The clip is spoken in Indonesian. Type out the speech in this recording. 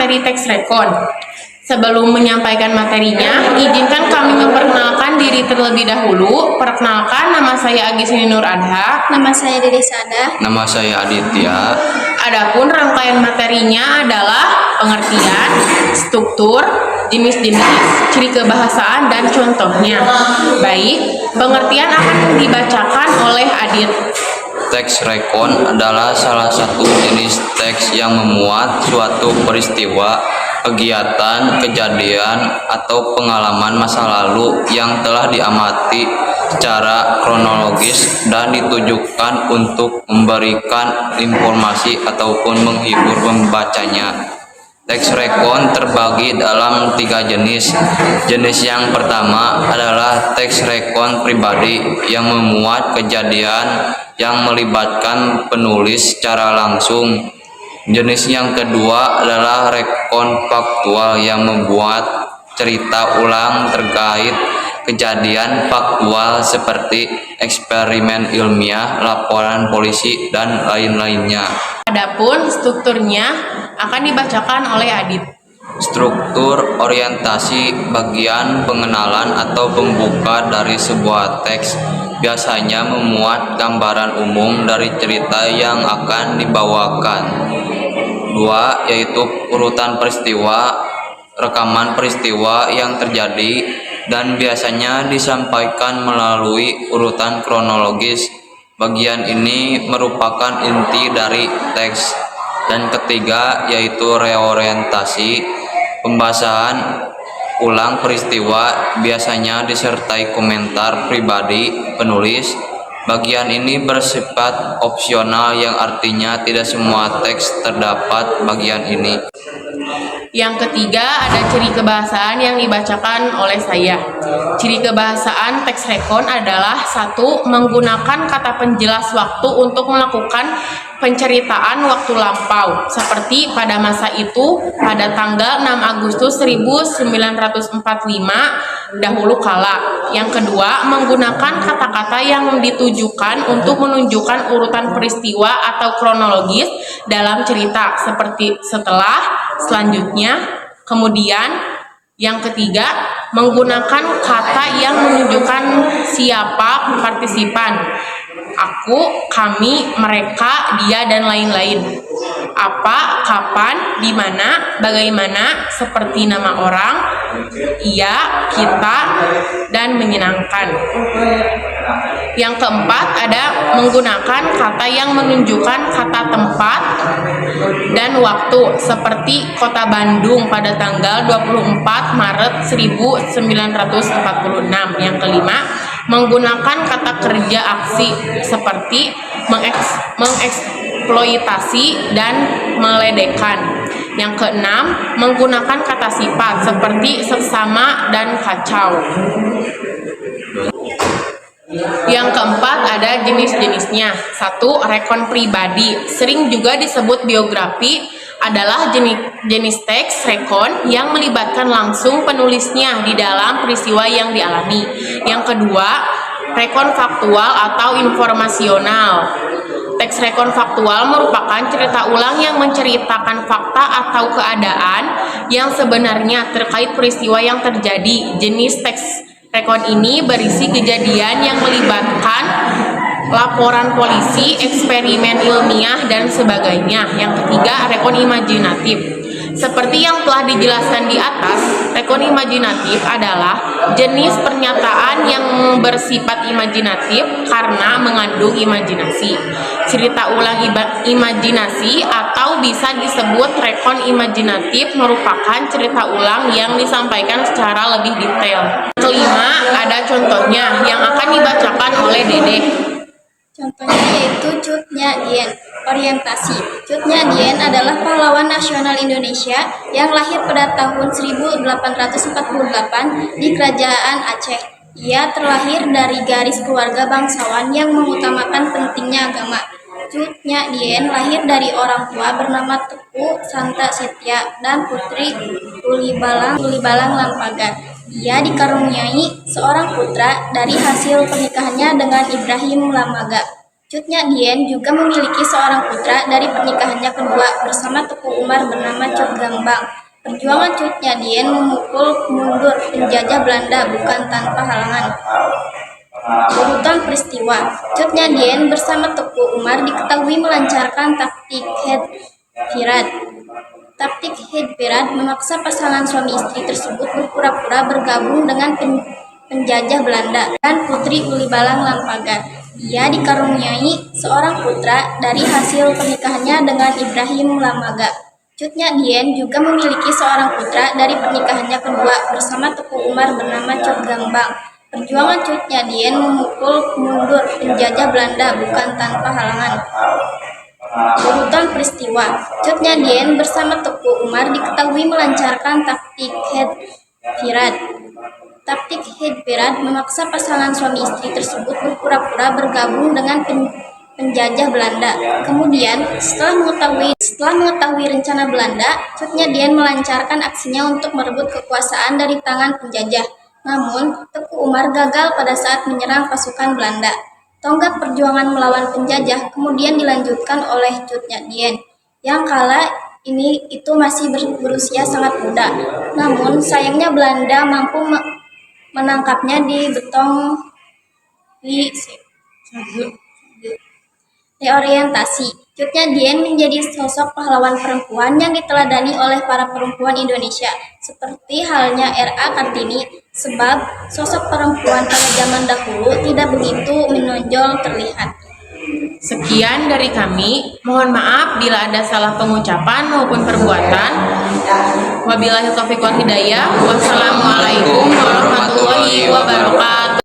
materi teks rekon. Sebelum menyampaikan materinya, izinkan kami memperkenalkan diri terlebih dahulu. Perkenalkan, nama saya Agisni Nur Adha. Nama saya Dede Sada. Nama saya Aditya. Adapun rangkaian materinya adalah pengertian, struktur, jenis-jenis, ciri kebahasaan, dan contohnya. Baik, pengertian akan dibacakan oleh Adit. Teks rekon adalah salah satu jenis teks yang memuat suatu peristiwa, kegiatan, kejadian, atau pengalaman masa lalu yang telah diamati secara kronologis dan ditujukan untuk memberikan informasi ataupun menghibur pembacanya. Teks rekon terbagi dalam 3 jenis. Jenis yang pertama adalah teks rekon pribadi yang memuat kejadian yang melibatkan penulis secara langsung. Jenis yang kedua adalah rekon faktual yang membuat cerita ulang terkait kejadian faktual seperti eksperimen ilmiah, laporan polisi, dan lain-lainnya. Adapun strukturnya akan dibacakan oleh Adit. Struktur orientasi bagian pengenalan atau pembuka dari sebuah teks biasanya memuat gambaran umum dari cerita yang akan dibawakan. 2. Yaitu urutan peristiwa, rekaman peristiwa yang terjadi dan biasanya disampaikan melalui urutan kronologis. Bagian ini merupakan inti dari teks. Dan ketiga yaitu reorientasi, pembahasan ulang peristiwa biasanya disertai komentar pribadi penulis. Bagian ini bersifat opsional yang artinya tidak semua teks terdapat bagian ini. Yang ketiga ada ciri kebahasaan yang dibacakan oleh saya. Ciri kebahasaan teks rekon adalah 1. Menggunakan kata penjelas waktu untuk melakukan penceritaan waktu lampau, seperti pada masa itu pada tanggal 6 Agustus 1945 dahulu kala. Yang kedua, menggunakan kata-kata yang ditujukan untuk menunjukkan urutan peristiwa atau kronologis dalam cerita, seperti setelah, selanjutnya, kemudian. Yang ketiga, menggunakan kata yang menunjukkan siapa partisipan. Aku, kami, mereka, dia, dan lain-lain. Apa, kapan, di mana, bagaimana, seperti nama orang, ia, kita, dan menyenangkan. Yang keempat ada menggunakan kata yang menunjukkan kata tempat dan waktu, seperti kota Bandung pada tanggal 24 Maret 1946. Yang kelima, menggunakan kata kerja aksi seperti mengeksploitasi dan meledekkan. Yang keenam, menggunakan kata sifat seperti seksama dan kacau. Yang keempat ada jenis-jenisnya. 1. Rekon pribadi, sering juga disebut biografi, adalah jenis teks rekon yang melibatkan langsung penulisnya di dalam peristiwa yang dialami. Yang kedua, rekon faktual atau informasional. Teks rekon faktual merupakan cerita ulang yang menceritakan fakta atau keadaan yang sebenarnya terkait peristiwa yang terjadi. Jenis teks rekon ini berisi kejadian yang melibatkan laporan polisi, eksperimen ilmiah, dan sebagainya. Yang ketiga, rekon imajinatif. Seperti yang telah dijelaskan di atas, rekon imajinatif adalah jenis pernyataan yang bersifat imajinatif karena mengandung imajinasi. Cerita ulang imajinasi atau bisa disebut rekon imajinatif merupakan cerita ulang yang disampaikan secara lebih detail. Kelima, ada contohnya yang akan dibacakan oleh Dede. Contohnya yaitu Cut Nyak Dien. Orientasi. Cut Nyak Dien adalah pahlawan nasional Indonesia yang lahir pada tahun 1848 di Kerajaan Aceh. Ia terlahir dari garis keluarga bangsawan yang mengutamakan pentingnya agama. Cut Nyak Dien lahir dari orang tua bernama Teku Santa Setia dan putri Ulibalang Lampagan. Ia dikaruniai seorang putra dari hasil pernikahannya dengan Ibrahim Lamaga. Cut Nyak Dien juga memiliki seorang putra dari pernikahannya kedua bersama Teku Umar bernama Cut Gambang. Perjuangan Cut Nyak Dien memukul mundur penjajah Belanda bukan tanpa halangan. Urutan peristiwa. Cut Nyak Dien bersama Teku Umar diketahui melancarkan taktik Head Taktik Head memaksa pasangan suami istri tersebut berpura-pura bergabung dengan penjajah Belanda dan Putri Uli Balang Lampaga. Ia dikaruniai seorang putra dari hasil pernikahannya dengan Ibrahim Lamaga. Cut Nyak Dien juga memiliki seorang putra dari pernikahannya kedua bersama Teku Umar bernama Cut Gambang. Perjuangan Cut Nyak Dien memukul mundur penjajah Belanda bukan tanpa halangan. Urutan peristiwa. Cut Nyak Dien bersama Teku Umar diketahui melancarkan taktik Head Taktik Head memaksa pasangan suami istri tersebut berpura-pura bergabung dengan penjajah Belanda. Kemudian, setelah mengetahui rencana Belanda, Cut Nyak Dien melancarkan aksinya untuk merebut kekuasaan dari tangan penjajah. Namun, Teku Umar gagal pada saat menyerang pasukan Belanda. Tonggak perjuangan melawan penjajah kemudian dilanjutkan oleh Cut Nyak Dien, yang kala itu masih berusia sangat muda. Namun, sayangnya Belanda mampu menangkapnya di reorientasi. Cut Nyak Dien menjadi sosok pahlawan perempuan yang diteladani oleh para perempuan Indonesia, seperti halnya R.A. Kartini, sebab sosok perempuan pada zaman dahulu tidak begitu menonjol terlihat. Sekian dari kami. Mohon maaf bila ada salah pengucapan maupun perbuatan. Wabillahi taufiq wal hidayah. Wassalamualaikum warahmatullahi wabarakatuh.